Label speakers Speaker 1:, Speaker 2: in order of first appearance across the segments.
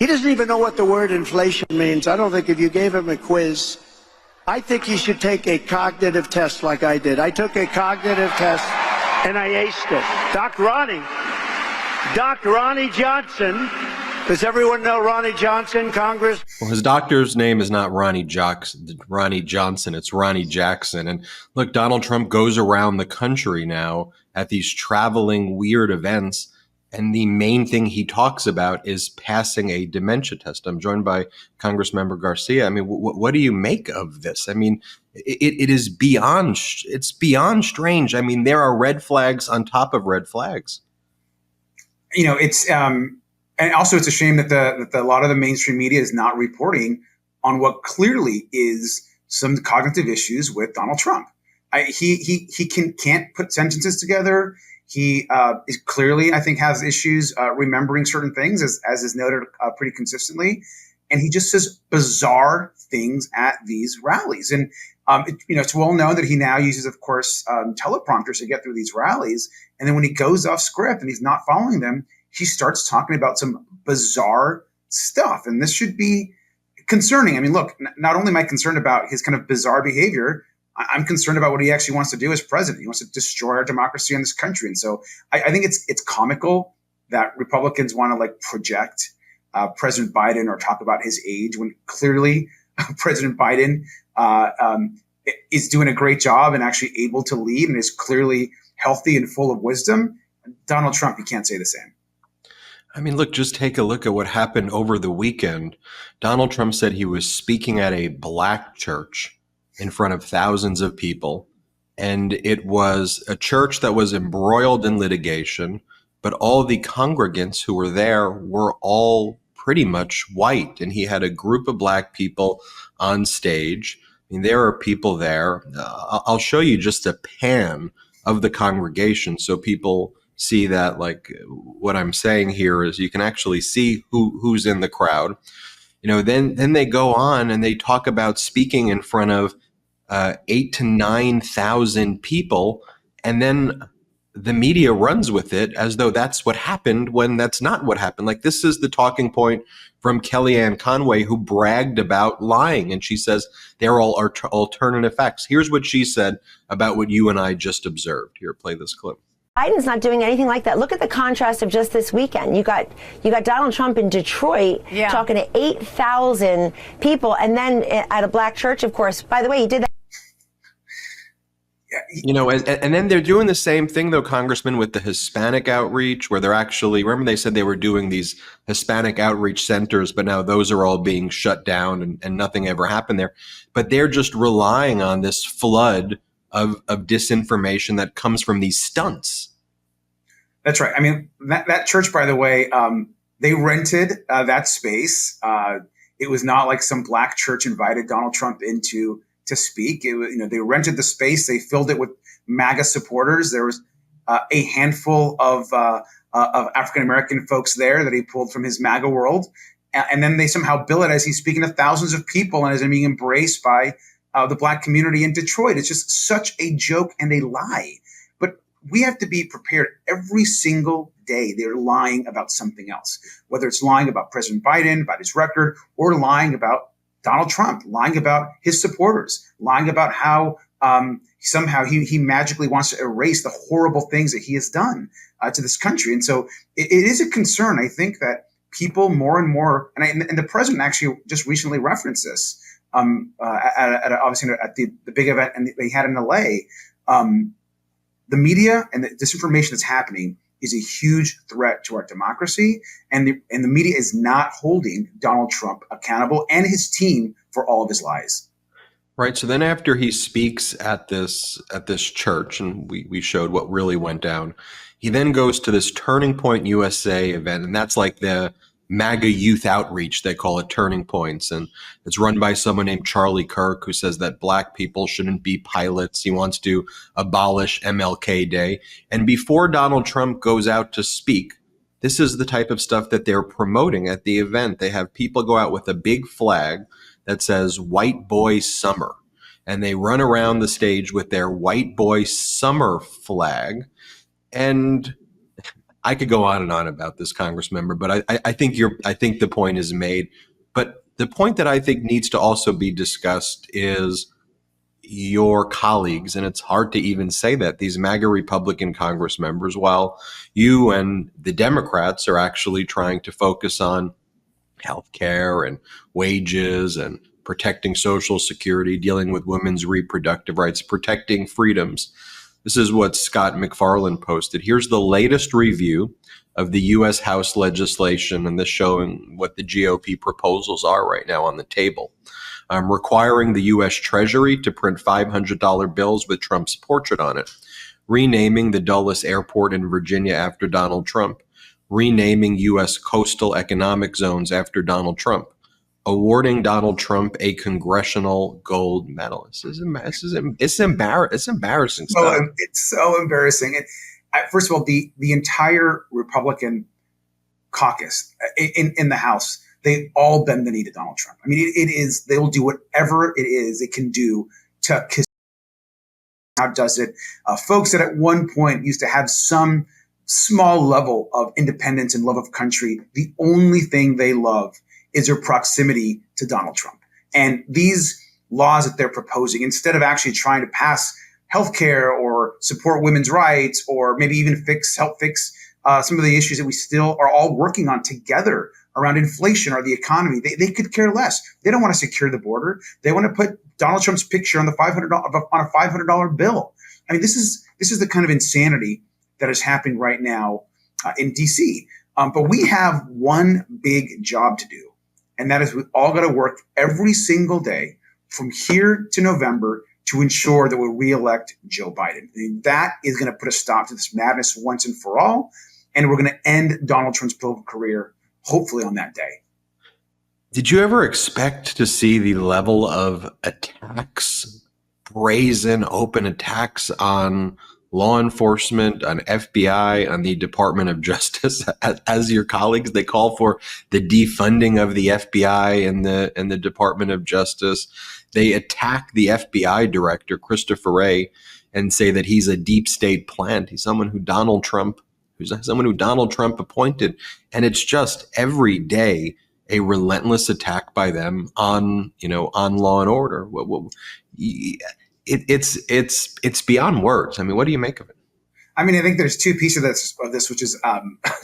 Speaker 1: He doesn't even know what the word inflation means. I don't think if you gave him a quiz, I think he should take a cognitive test like I did. I took a cognitive test and I aced it. Doc Ronnie Johnson. Does everyone know Ronnie Johnson, Congress?
Speaker 2: Well, his doctor's name is not Ronnie Johnson. It's Ronnie Jackson. And look, Donald Trump goes around the country now at these traveling weird events. And the main thing he talks about is passing a dementia test. I'm joined by Congressmember Garcia. I mean, what do you make of this? I mean, it is beyond strange. I mean, there are red flags on top of red flags.
Speaker 3: You know, it's and also it's a shame that a lot of the mainstream media is not reporting on what clearly is some cognitive issues with Donald Trump. He can't put sentences together. He is clearly, I think, has issues remembering certain things, as is noted pretty consistently. And he just says bizarre things at these rallies. And, it's well known that he now uses, of course, teleprompters to get through these rallies. And then when he goes off script and he's not following them, he starts talking about some bizarre stuff. And this should be concerning. I mean, look, not only am I concerned about his kind of bizarre behavior, I'm concerned about what he actually wants to do as president. He wants to destroy our democracy in this country. And so I think it's comical that Republicans want to project President Biden or talk about his age when clearly President Biden is doing a great job and actually able to lead and is clearly healthy and full of wisdom. Donald Trump, you can't say the same.
Speaker 2: I mean, look, just take a look at what happened over the weekend. Donald Trump said he was speaking at a black church in front of thousands of people. And it was a church that was embroiled in litigation, but all the congregants who were there were all pretty much white. And he had a group of black people on stage. I mean, there are people there. I'll show you just a pan of the congregation so people see that, what I'm saying here is you can actually see who's in the crowd. Then they go on and they talk about speaking in front of 8,000 to 9,000 people, and then the media runs with it as though that's what happened when that's not what happened. This is the talking point from Kellyanne Conway, who bragged about lying, and she says they're all alternative facts. Here's what she said about what you and I just observed. Here, play this clip.
Speaker 4: Biden's not doing anything like that. Look at the contrast of just this weekend. You got Donald Trump in Detroit talking to 8,000 people, and then at a black church, of course. By the way, he did that.
Speaker 2: And then they're doing the same thing, though, Congressman, with the Hispanic outreach, where they're actually, remember they said they were doing these Hispanic outreach centers, but now those are all being shut down and nothing ever happened there. But they're just relying on this flood of disinformation that comes from these stunts.
Speaker 3: That's right. I mean, that church, by the way, they rented that space. It was not like some black church invited Donald Trump in to speak. It was, they rented the space. They filled it with MAGA supporters. There was a handful of African-American folks there that he pulled from his MAGA world. And then they somehow bill it as he's speaking to thousands of people and as being embraced by the black community in Detroit. It's just such a joke and a lie. But we have to be prepared every single day. They're lying about something else, whether it's lying about President Biden, about his record, or lying about Donald Trump, lying about his supporters, lying about how somehow he magically wants to erase the horrible things that he has done to this country. And so it is a concern. I think that people more and more, and the president actually just recently referenced this, obviously at the big event and they had in LA, the media and the disinformation that's happening is a huge threat to our democracy, and the media is not holding Donald Trump accountable and his team for all of his lies.
Speaker 2: Right. So then after he speaks at this church, and we showed what really went down, he then goes to this Turning Point USA event, and that's like the MAGA youth outreach, they call it, Turning Points. And it's run by someone named Charlie Kirk, who says that black people shouldn't be pilots. He wants to abolish MLK Day. And before Donald Trump goes out to speak, this is the type of stuff that they're promoting at the event. They have people go out with a big flag that says White Boy Summer. And they run around the stage with their White Boy Summer flag. And I could go on and on about this, Congressmember, but I think the point is made. But the point that I think needs to also be discussed is your colleagues, and it's hard to even say that, these MAGA Republican Congress members, while you and the Democrats are actually trying to focus on health care and wages and protecting Social Security, dealing with women's reproductive rights, protecting freedoms. This is what Scott McFarland posted. Here's the latest review of the U.S. House legislation, and this showing what the GOP proposals are right now on the table. Requiring the U.S. Treasury to print $500 bills with Trump's portrait on it, renaming the Dulles Airport in Virginia after Donald Trump, renaming U.S. coastal economic zones after Donald Trump, awarding Donald Trump a congressional gold medal. It's embarrassing stuff.
Speaker 3: It's so embarrassing. And first of all, the entire Republican caucus in the House, they all bend the knee to Donald Trump. I mean, they will do whatever it is it can do to kiss. How does it? Folks that at one point used to have some small level of independence and love of country, the only thing they love is their proximity to Donald Trump. And these laws that they're proposing, instead of actually trying to pass healthcare or support women's rights, or maybe even help fix some of the issues that we still are all working on together around inflation or the economy, they could care less. They don't want to secure the border. They want to put Donald Trump's picture on a $500 bill. I mean, this is the kind of insanity that is happening right now in DC. But we have one big job to do, and that is we all got to work every single day from here to November to ensure that we reelect Joe Biden. And that is going to put a stop to this madness once and for all, and we're going to end Donald Trump's political career, hopefully on that day.
Speaker 2: Did you ever expect to see the level of attacks, brazen, open attacks on law enforcement, on FBI, on the Department of Justice as your colleagues? They call for the defunding of the FBI and the Department of Justice. They attack the FBI director, Christopher Wray, and say that he's a deep state plant. He's someone who Donald Trump appointed. And it's just every day a relentless attack by them on law and order. It's beyond words. I mean, what do you make of it?
Speaker 3: I mean, I think there's two pieces of this, which is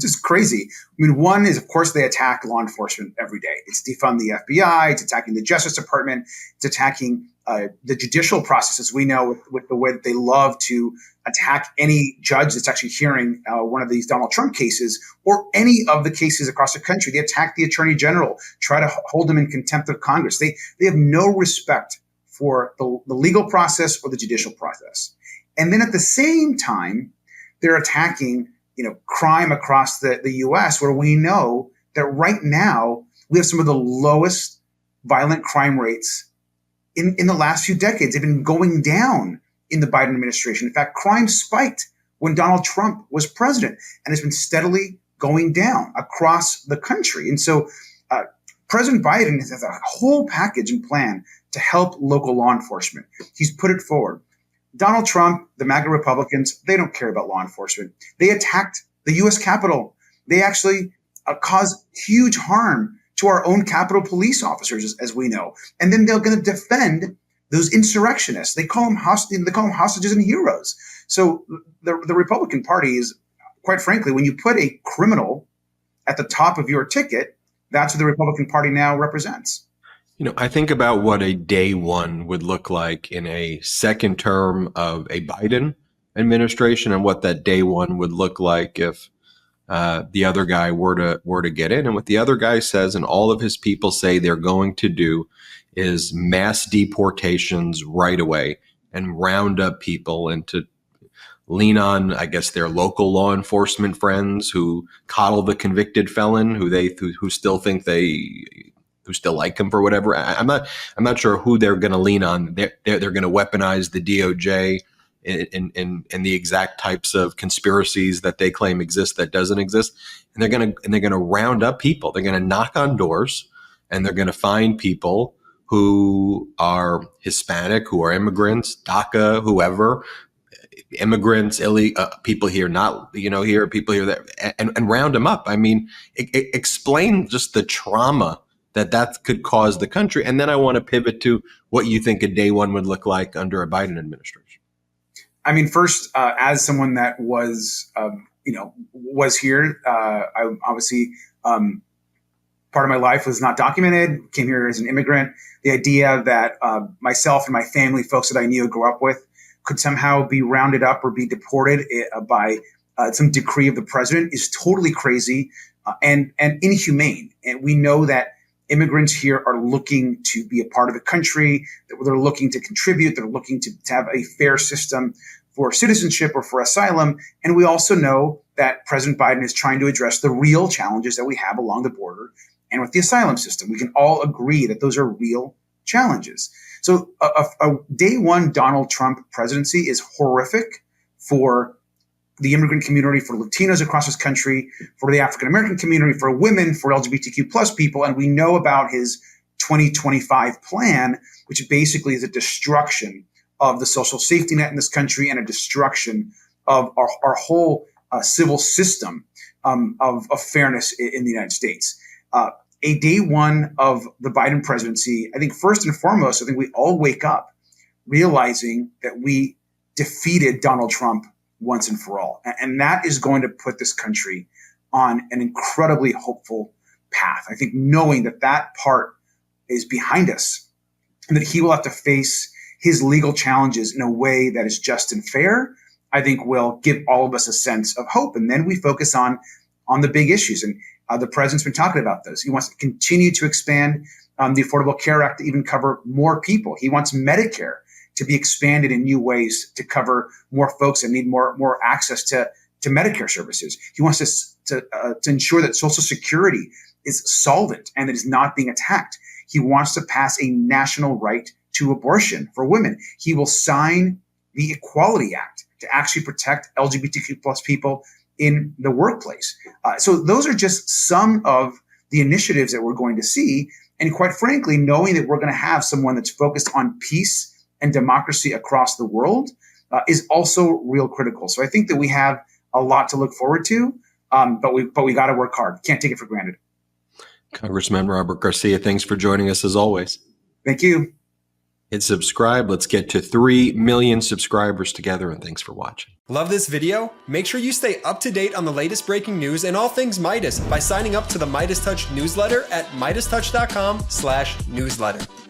Speaker 3: just crazy. I mean, one is, of course, they attack law enforcement every day. It's defund the FBI. It's attacking the Justice Department. It's attacking the judicial process, as we know, with the way that they love to attack any judge that's actually hearing one of these Donald Trump cases or any of the cases across the country. They attack the Attorney General, try to hold him in contempt of Congress. They have no respect for the legal process or the judicial process. And then at the same time, they're attacking, crime across the U.S., where we know that right now we have some of the lowest violent crime rates in the last few decades. They've been going down in the Biden administration. In fact, crime spiked when Donald Trump was president and has been steadily going down across the country. And so President Biden has a whole package and plan to help local law enforcement. He's put it forward. Donald Trump, the MAGA Republicans, they don't care about law enforcement. They attacked the U.S. Capitol. They actually caused huge harm to our own Capitol police officers, as we know. And then they're going to defend those insurrectionists. They call them hostages and heroes. So the Republican Party is, quite frankly, when you put a criminal at the top of your ticket, that's what the Republican Party now represents.
Speaker 2: I think about what a day one would look like in a second term of a Biden administration, and what that day one would look like if the other guy were to get in. And what the other guy says, and all of his people say they're going to do, is mass deportations right away and round up people, and to lean on, I guess, their local law enforcement friends who coddle the convicted felon, who still think who still like him for whatever. I'm not sure who they're going to lean on. They're going to weaponize the DOJ in the exact types of conspiracies that they claim exist that doesn't exist, and they're going to round up people. They're going to knock on doors, and they're going to find people who are Hispanic, who are immigrants, DACA, whoever, immigrants, people here, not, here, people here, there, and round them up. I mean, explain just the trauma that could cause the country. And then I want to pivot to what you think a day one would look like under a Biden administration.
Speaker 3: I mean, first, as someone that was here, I obviously, part of my life was not documented, came here as an immigrant. The idea that myself and my family, folks that I knew, grew up with, could somehow be rounded up or be deported by some decree of the president is totally crazy and inhumane. And we know that immigrants here are looking to be a part of the country, that they're looking to contribute, they're looking to have a fair system for citizenship or for asylum. And we also know that President Biden is trying to address the real challenges that we have along the border and with the asylum system. We can all agree that those are real challenges. So a day one Donald Trump presidency is horrific for the immigrant community, for Latinos across this country, for the African-American community, for women, for LGBTQ plus people. And we know about his 2025 plan, which basically is a destruction of the social safety net in this country and a destruction of our whole civil system of fairness in the United States. A day one of the Biden presidency, I think first and foremost, I think we all wake up realizing that we defeated Donald Trump once and for all. And that is going to put this country on an incredibly hopeful path. I think knowing that that part is behind us and that he will have to face his legal challenges in a way that is just and fair, I think will give all of us a sense of hope. And then we focus on the big issues. And the president's been talking about those. He wants to continue to expand the Affordable Care Act to even cover more people. He wants Medicare to be expanded in new ways to cover more folks that need more access to Medicare services. He wants us to ensure that Social Security is solvent and that is not being attacked. He wants to pass a national right to abortion for women. He will sign the Equality Act to actually protect LGBTQ plus people in the workplace. So those are just some of the initiatives that we're going to see. And quite frankly, knowing that we're going to have someone that's focused on peace and democracy across the world is also real critical. So I think that we have a lot to look forward to, but we got to work hard. Can't take it for granted.
Speaker 2: Congressman Robert Garcia, thanks for joining us as always.
Speaker 3: Thank you.
Speaker 2: Hit subscribe. Let's get to 3 million subscribers together, and thanks for watching.
Speaker 5: Love this video? Make sure you stay up to date on the latest breaking news and all things Meidas by signing up to the MeidasTouch newsletter at MeidasTouch.com/newsletter.